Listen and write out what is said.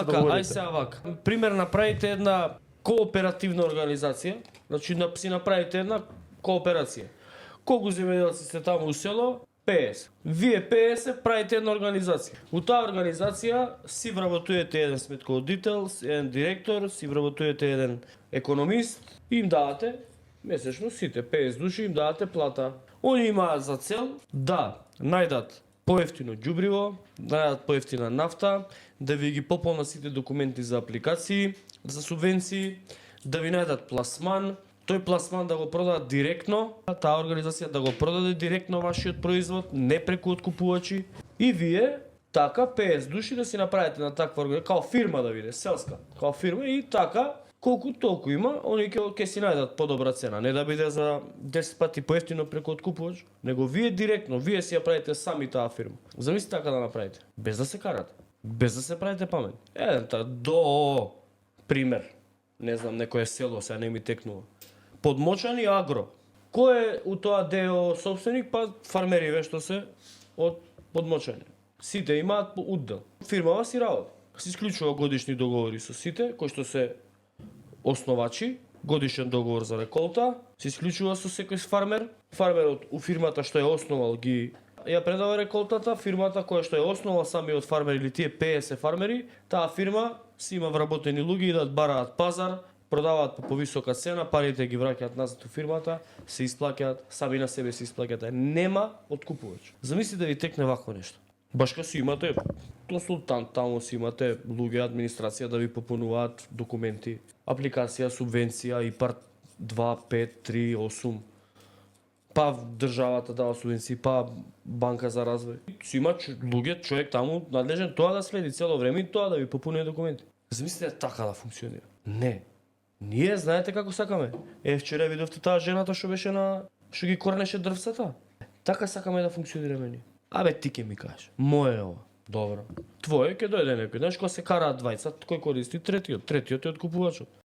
Ај сега вака. Пример, направите една кооперативна организација, значи си направите една кооперација. Колку земјоделци сте таму у село? 50. Вие 50 правите една организација. У таа организација си вработувате еден сметководител, еден директор, си вработувате еден економист и им давате месечно сите 50 души им давате плата. Они имаат за цел да најдат поевтино ѓубриво, да најдат поевтина нафта, да ви ги пополнат сите документи за апликации, за субвенции, да ви најдат пласман, тој пласман да го продадат директно, таа организација да го продаде директно вашиот производ, не преку откупувачи, и вие така 50 души да си направите на таква организација, као фирма да биде, селска, као фирма, и така колку толку има, они ќе си најдат подобра цена, не да биде за 10 пати поевтино преку откупувач, него вие директно, вие си ја правите сами таа фирма. Замислите така да направите, без да се карате, без да се правите памет. До пример, не знам, некое село, сега не ми текнува. Подмочани агро. Кој е у тоа ДО собственик? Па фармериве што се од Подмочани. Сите имаат уддел. Фирмава си работи. Се исклучува годишни договори со сите, кои што се основачи, годишен договор за реколта, се исклучува со секој фармер. Фармерот у фирмата што е основал ги ја предава реколтата, фирмата која што е основал самиот фармер или тие 50 фармери, таа фирма си има вработени луѓе и да бараат пазар, продаваат по повисока цена, парите ги враќаат назад у фирмата, се исплаќаат, сами на себе се исплаќаат. Нема откупувач. Замислите да ви текне вакво нешто. Баш кога си имате консултант, таму си имате луѓе, администрација да ви попунуваат документи, апликација, субвенција, ИПАР 2, 5, 3, 8. Па државата дава субвенции, па банка за развој. Си има луѓе, човек таму надлежен тоа да следи цело време и тоа да ви попуни документи. Замислите така да функционира? Не. Ние знаете како сакаме. Вчера видовте таа жената што беше што ги корнеше дрвцата. Така сакаме да функционираме ние. Абе ти ќе ми кажеш, моје е ова. Добро. Твое ќе дојде некој. Знаеш кога се караат двајца, кој користи третиот? Третиот е откупувачот.